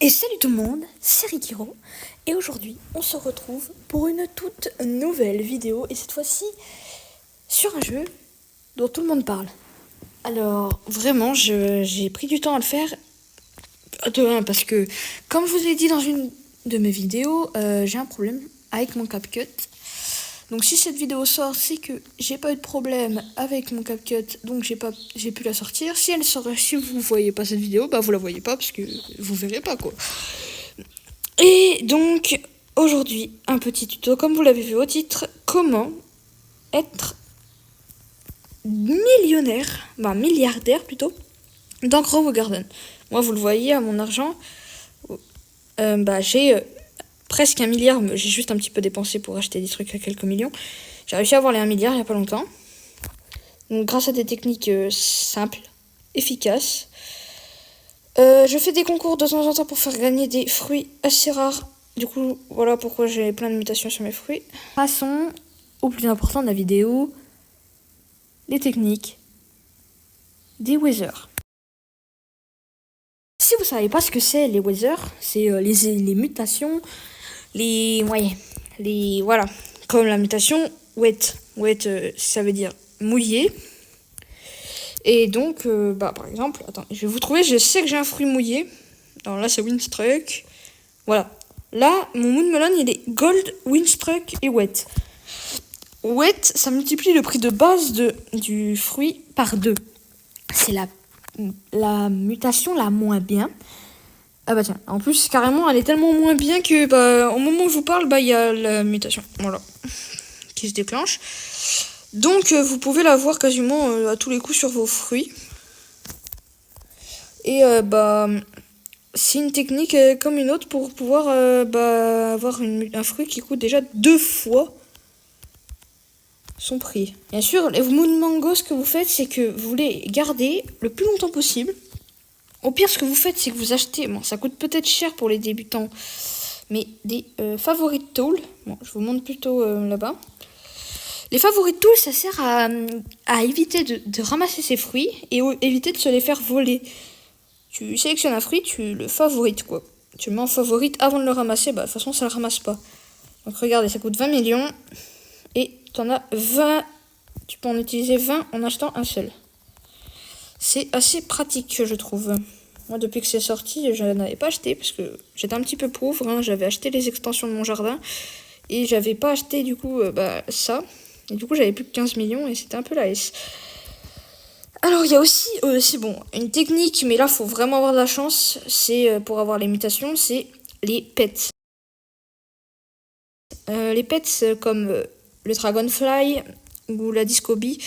Et salut tout le monde, c'est Rikiro et aujourd'hui on se retrouve pour une toute nouvelle vidéo et cette fois-ci sur un jeu dont tout le monde parle. Alors vraiment j'ai pris du temps à le faire parce que comme je vous ai dit dans une de mes vidéos, j'ai un problème avec mon CapCut. Donc si cette vidéo sort, c'est que j'ai pas eu de problème avec mon CapCut, donc j'ai pu la sortir. Si elle sort, si vous voyez pas cette vidéo, bah vous la voyez pas parce que vous verrez pas quoi. Et donc aujourd'hui un petit tuto, comme vous l'avez vu au titre, comment être milliardaire plutôt, dans Grow Garden. Moi vous le voyez à mon argent, j'ai presque 1 milliard, mais j'ai juste un petit peu dépensé pour acheter des trucs à quelques millions. J'ai réussi à avoir les 1 milliard il n'y a pas longtemps. Donc grâce à des techniques simples, efficaces. Je fais des concours de temps en temps pour faire gagner des fruits assez rares. Du coup, voilà pourquoi j'ai plein de mutations sur mes fruits. Passons au plus important de la vidéo, les techniques des Wither. Si vous savez pas ce que c'est les Wither, c'est les mutations, voilà, comme la mutation wet. Wet, ça veut dire mouillé. Et donc, par exemple, attends, je vais vous trouver, je sais que j'ai un fruit mouillé. Alors là, c'est Winstruck. Voilà. Là, mon Moon Melon, il est Gold, Winstruck et Wet. Wet, ça multiplie le prix de base du fruit par 2. C'est la mutation la moins bien. Ah bah tiens, en plus, carrément, elle est tellement moins bien que, au moment où je vous parle, il y a la mutation. Voilà. Qui se déclenche. Donc, vous pouvez la voir quasiment à tous les coups sur vos fruits. Et, c'est une technique comme une autre pour pouvoir avoir un fruit qui coûte déjà 2 fois son prix. Bien sûr, les Moon Mango, ce que vous faites, c'est que vous les gardez le plus longtemps possible. Au pire, ce que vous faites, c'est que vous achetez, ça coûte peut-être cher pour les débutants, mais des favorite tools. Bon, je vous montre plutôt là-bas. Les favorite tools, ça sert à éviter de ramasser ses fruits et éviter de se les faire voler. Tu sélectionnes un fruit, tu le favorites quoi. Tu le mets en favorite avant de le ramasser, de toute façon ça le ramasse pas. Donc regardez, ça coûte 20 millions et tu en as 20. Tu peux en utiliser 20 en achetant un seul. C'est assez pratique je trouve. Moi depuis que c'est sorti, je n'avais pas acheté parce que j'étais un petit peu pauvre. J'avais acheté les extensions de mon jardin et j'avais pas acheté du coup ça. Et du coup j'avais plus que 15 millions et c'était un peu la S. Alors il y a aussi une technique, mais là faut vraiment avoir de la chance, c'est pour avoir les mutations, c'est les pets. Les pets comme le Dragonfly ou la Disco Bee,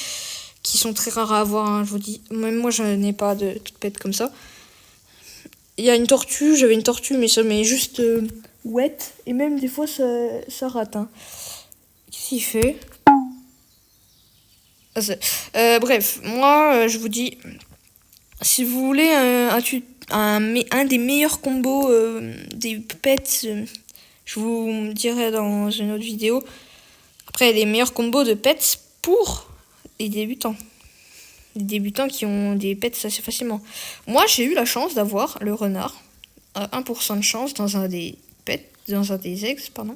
qui sont très rares à avoir, je vous dis, même moi je n'ai pas de pets comme ça. Il y a une tortue, j'avais une tortue mais ça met juste wet, et même des fois ça rate. Qu'est-ce qu'il fait ? Bref, moi je vous dis, si vous voulez un des meilleurs combos des pets, je vous dirai dans une autre vidéo. Après, les meilleurs combos de pets pour les débutants. Les débutants qui ont des pets assez facilement. Moi, j'ai eu la chance d'avoir le renard. 1% de chance dans un des pets, dans un des eggs, pardon.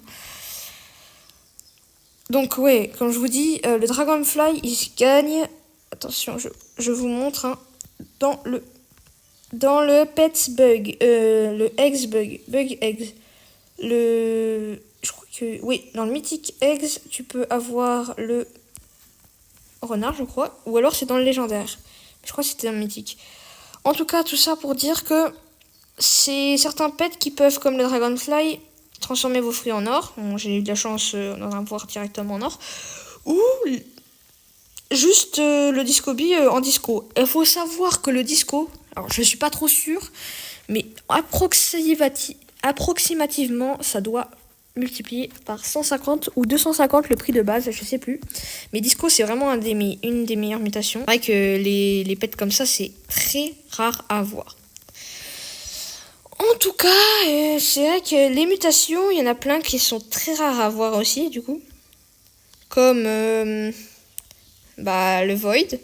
Donc ouais, comme je vous dis, le Dragonfly, il se gagne. Attention, je vous montre dans le Pets Bug, le Eggs Bug Eggs. Je crois que oui, dans le Mythic Eggs, tu peux avoir le renard, je crois, ou alors c'est dans le légendaire. Je crois que c'était dans le mythique. En tout cas, tout ça pour dire que c'est certains pets qui peuvent, comme le Dragonfly, transformer vos fruits en or. Bon, j'ai eu de la chance d'en avoir directement en or. Ou juste le Disco Bee en disco. Il faut savoir que le disco, alors je suis pas trop sûre, mais approximativement, ça doit multiplier par 150 ou 250 le prix de base, je sais plus. Mais disco, c'est vraiment une des meilleures mutations. C'est vrai que les pets comme ça, c'est très rare à voir. En tout cas, c'est vrai que les mutations, il y en a plein qui sont très rares à voir aussi, du coup. Comme le Void.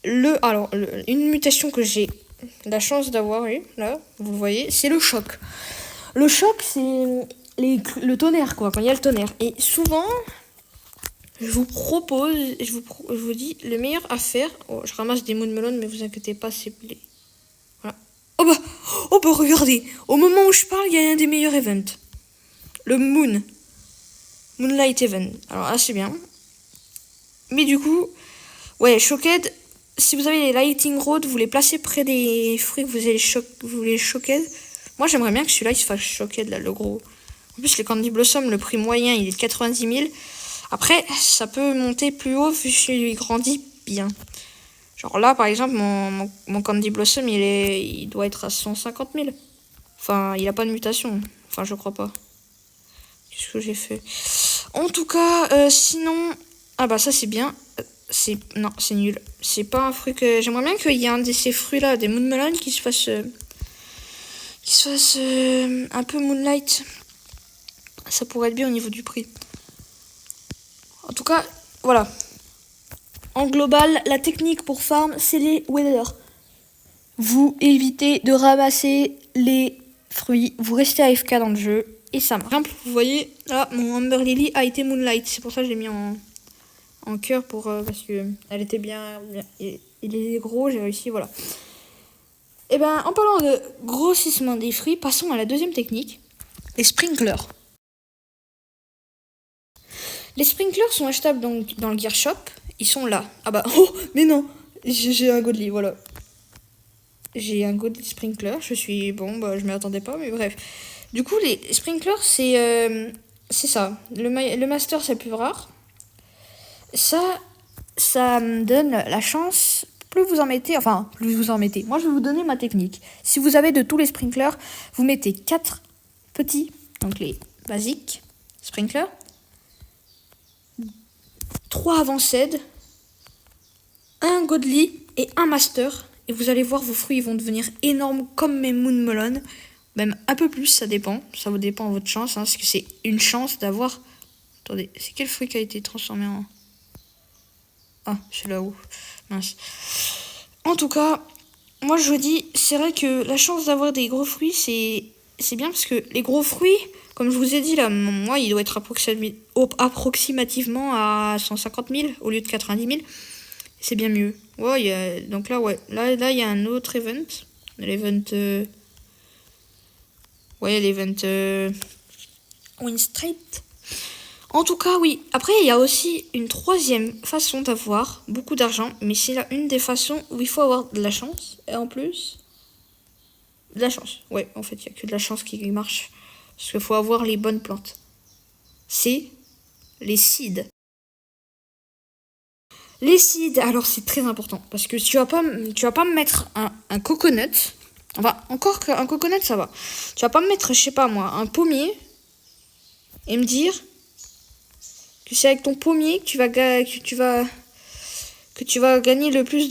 Une mutation que j'ai la chance d'avoir, oui, là, vous le voyez, c'est le choc. Le choc, c'est le tonnerre, quoi, quand il y a le tonnerre. Et souvent, je vous propose, je vous dis, le meilleur à faire. Oh, je ramasse des moon melon, mais vous inquiétez pas, c'est voilà. Oh bah, regardez, au moment où je parle, il y a un des meilleurs events. Le Moonlight Event. Alors là, c'est bien. Mais du coup, ouais, Shocked, si vous avez les Lighting Road, vous les placez près des fruits que vous voulez Shocked. Moi, j'aimerais bien que celui-là, il se fasse Shocked, là, le gros. En plus, les Candy Blossom, le prix moyen, il est de 90 000. Après, ça peut monter plus haut vu qu'il grandit bien. Genre là, par exemple, mon Candy Blossom, il doit être à 150 000. Enfin, il a pas de mutation. Enfin, je crois pas. Qu'est-ce que j'ai fait? En tout cas, sinon... Ah bah ça, c'est bien. Non, c'est nul. C'est pas un fruit que... J'aimerais bien qu'il y ait un de ces fruits-là, des Moon Melon, qui se fasse... un peu Moonlight. Ça pourrait être bien au niveau du prix. En tout cas, voilà. En global, la technique pour farm, c'est les weather. Vous évitez de ramasser les fruits. Vous restez AFK dans le jeu. Et ça marche. Par exemple, vous voyez, là, mon Amber Lily a été Moonlight. C'est pour ça que je l'ai mis en cœur parce que elle était bien. Il est gros, j'ai réussi, voilà. Et ben, en parlant de grossissement des fruits, passons à la deuxième technique, les sprinklers. Les sprinklers sont achetables dans le Gear Shop. Ils sont là. Ah bah, oh, mais non, j'ai un Godly, voilà. J'ai un Godly sprinkler. Je m'y attendais pas, mais bref. Du coup, les sprinklers, c'est ça. Le master, c'est le plus rare. Ça me donne la chance. Plus vous en mettez. Moi, je vais vous donner ma technique. Si vous avez de tous les sprinklers, vous mettez 4 petits, donc les basiques sprinklers, 3 avanced, un Godly et un master. Et vous allez voir, vos fruits vont devenir énormes comme mes Moon Melon. Même un peu plus, ça dépend. Ça vous dépend de votre chance. Parce que c'est une chance d'avoir... Attendez, c'est quel fruit qui a été transformé en... Ah, c'est là-haut. Mince. En tout cas, moi je vous dis, c'est vrai que la chance d'avoir des gros fruits, c'est bien parce que les gros fruits, comme je vous ai dit là, moi il doit être approximativement à 150 000 au lieu de 90 000. C'est bien mieux. Ouais, donc là, ouais. Là, il y a un autre event. L'event... l'event... Win Street. En tout cas, oui. Après, il y a aussi une troisième façon d'avoir beaucoup d'argent. Mais c'est là une des façons où il faut avoir de la chance. Et en plus... De la chance. Ouais, en fait, il n'y a que de la chance qui marche. Parce qu'il faut avoir les bonnes plantes. C'est les seeds. Les seeds, alors c'est très important. Parce que tu vas pas me mettre un coconut. Enfin, encore qu'un coconut, ça va. Tu vas pas me mettre, je sais pas moi, un pommier. Et me dire que c'est avec ton pommier que tu vas gagner le plus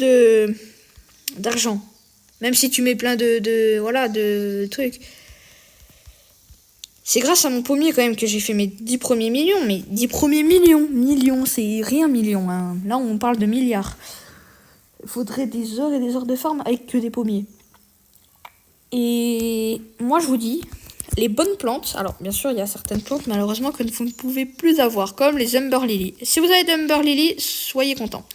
d'argent. Même si tu mets plein de trucs. C'est grâce à mon pommier quand même que j'ai fait mes 10 premiers millions. Mais 10 premiers millions. Millions, c'est rien millions. Hein. Là, on parle de milliards. Il faudrait des heures et des heures de farm avec que des pommiers. Et moi, je vous dis, les bonnes plantes. Alors, bien sûr, il y a certaines plantes, malheureusement, que vous ne pouvez plus avoir. Comme les Umber Lily. Si vous avez des Umber Lily, soyez contents.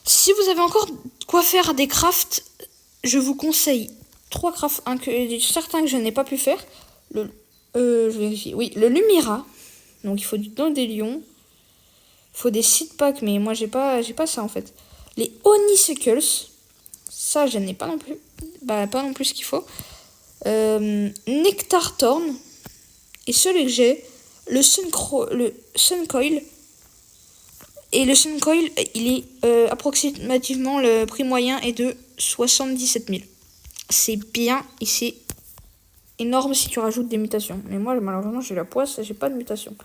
Si vous avez encore quoi faire des crafts, je vous conseille 3 crafts. Certains que je n'ai pas pu faire. Je vérifie. Oui, le Lumira. Donc il faut du Dandelion. Il faut des seed packs, mais moi j'ai pas ça en fait. Les Honeysuckles. Ça, je n'ai pas non plus. Pas non plus ce qu'il faut. Nectar Thorn. Et celui que j'ai, le Suncoil. Et le Suncoil, il est approximativement, le prix moyen est de 77 000. C'est bien et c'est énorme si tu rajoutes des mutations. Mais moi, malheureusement, j'ai la poisse, j'ai pas de mutation.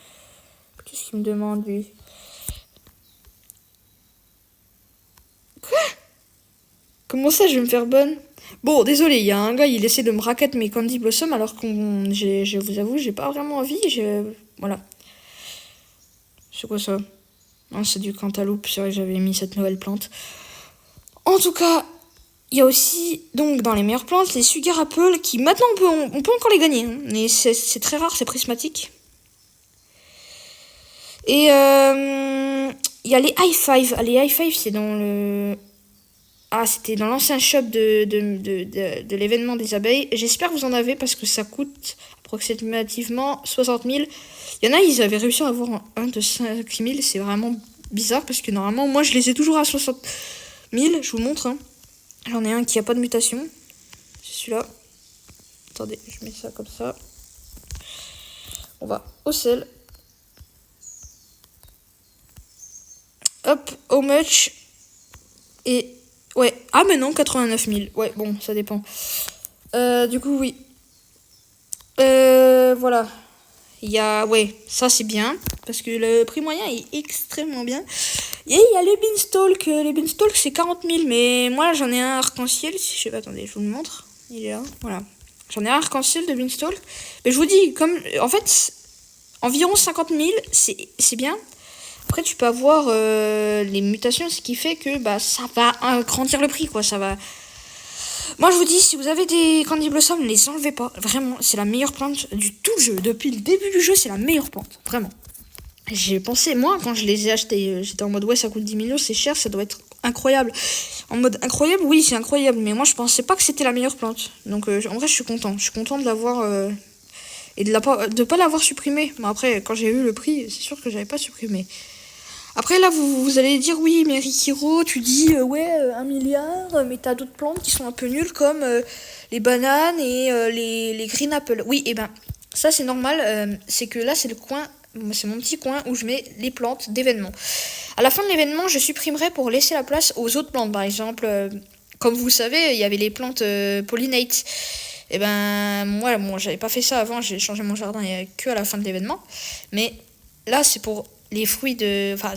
Qu'est-ce qu'il me demande, lui? Quoi? Comment ça, je vais me faire bonne? Bon, désolé, il y a un gars, il essaie de me raquette mes Candy Blossom alors que je vous avoue, j'ai pas vraiment envie. Voilà. C'est quoi ça? Non, c'est du cantaloupe. C'est vrai que j'avais mis cette nouvelle plante. En tout cas, Il y a aussi, donc, dans les meilleures plantes, les Sugar Apple, qui maintenant on peut encore les gagner. Hein, mais c'est très rare, c'est prismatique. Et il y a les High Five. Les High Five, c'est dans le... Ah, c'était dans l'ancien shop de l'événement des abeilles. J'espère que vous en avez parce que ça coûte approximativement 60 000. Il y en a, ils avaient réussi à avoir un de 5 000. C'est vraiment bizarre parce que normalement, moi, je les ai toujours à 60 000. Je vous montre. Hein. J'en ai un qui a pas de mutation. C'est celui-là. Attendez, je mets ça comme ça. On va au sel. Hop, how much. Et ouais, ah mais non, 89 000. Ouais, bon, ça dépend. Du coup, oui. Voilà. Il y a, ouais, ça c'est bien. Parce que le prix moyen est extrêmement bien. Et il y a les Beanstalk. Les Beanstalk, c'est 40 000. Mais moi, j'en ai un arc-en-ciel. Si je sais pas, attendez, je vous le montre. Il est là, voilà. J'en ai un arc-en-ciel de Beanstalk. Mais je vous dis, comme, en fait, environ 50 000, c'est bien. Après, tu peux avoir les mutations, ce qui fait que bah, ça va agrandir le prix, quoi. Ça va... Moi, je vous dis, si vous avez des Candy Blossom, ne les enlevez pas. Vraiment, c'est la meilleure plante du tout jeu. Depuis le début du jeu, c'est la meilleure plante. Vraiment. J'ai pensé, moi, quand je les ai achetés, j'étais en mode, ouais, ça coûte 10 millions, c'est cher, ça doit être incroyable. En mode incroyable, oui, c'est incroyable. Mais moi, je pensais pas que c'était la meilleure plante. Donc, en vrai, je suis content. Je suis content de l'avoir... et de pas l'avoir supprimé. Mais après, quand j'ai eu le prix, c'est sûr que j'avais pas supprimé. Après, là, vous allez dire, oui, mais Rikiro, tu dis, ouais, 1 milliard, mais t'as d'autres plantes qui sont un peu nulles, comme les bananes et les green apples. Oui, et ben, ça, c'est normal. C'est que là, c'est le coin, c'est mon petit coin où je mets les plantes d'événement. À la fin de l'événement, je supprimerai pour laisser la place aux autres plantes. Par exemple, comme vous savez, il y avait les plantes pollinate. Et ben, moi, bon, j'avais pas fait ça avant, j'ai changé mon jardin que à la fin de l'événement. Mais là, c'est pour... les fruits de... Enfin,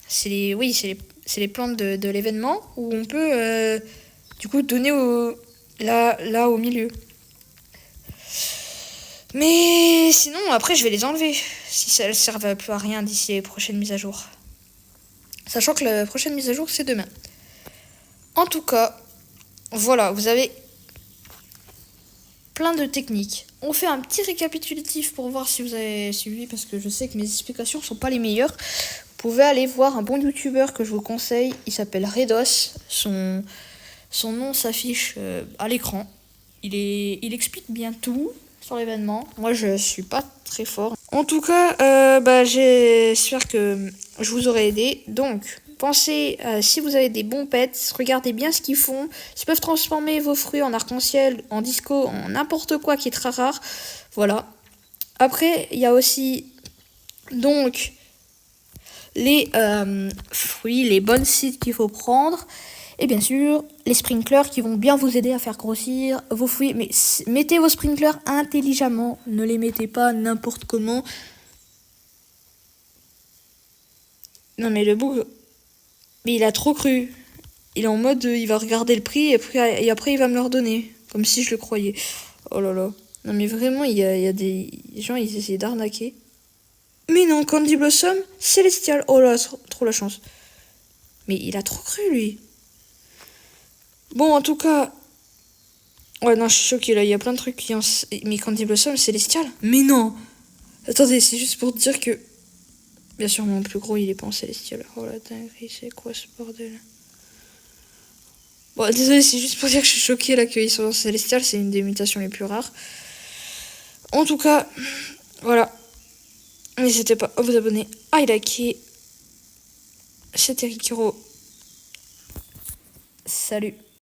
c'est les plantes de l'événement où on peut, du coup, donner là, au milieu. Mais sinon, après, je vais les enlever. Si ça ne servent plus à rien d'ici les prochaines mises à jour. Sachant que la prochaine mise à jour, c'est demain. En tout cas, voilà, vous avez plein de techniques. On fait un petit récapitulatif pour voir si vous avez suivi, parce que je sais que mes explications sont pas les meilleures. Vous pouvez aller voir un bon youtubeur que je vous conseille. Il s'appelle Redos. Son nom s'affiche à l'écran. Il explique bien tout sur l'événement. Moi, je suis pas très fort. En tout cas, j'espère que je vous aurai aidé. Donc, pensez, si vous avez des bons pets, regardez bien ce qu'ils font. Ils peuvent transformer vos fruits en arc-en-ciel, en disco, en n'importe quoi qui est très rare. Voilà. Après, il y a aussi, donc, les fruits, les bonnes seeds qu'il faut prendre. Et bien sûr, les sprinklers qui vont bien vous aider à faire grossir vos fruits. Mais mettez vos sprinklers intelligemment. Ne les mettez pas n'importe comment. Non mais le bouc, mais il a trop cru. Il est en mode, il va regarder le prix et après il va me le redonner. Comme si je le croyais. Oh là là. Non mais vraiment, il y a des gens, ils essaient d'arnaquer. Mais non, Candy Blossom, Célestial. Oh là, trop la chance. Mais il a trop cru, lui. Bon, en tout cas... Ouais, non, je suis choquée, là. Il y a plein de trucs qui ont... Mais Candy Blossom, Célestial. Mais non. Attendez, c'est juste pour dire que... Bien sûr, mon plus gros, il est pas en Célestial. Oh la dinguerie, c'est quoi ce bordel? Bon, désolé, c'est juste pour dire que je suis choquée, là, qu'ils sont en Célestial. C'est une des mutations les plus rares. En tout cas, voilà. N'hésitez pas à vous abonner, à liker. C'était Rikiro. Salut.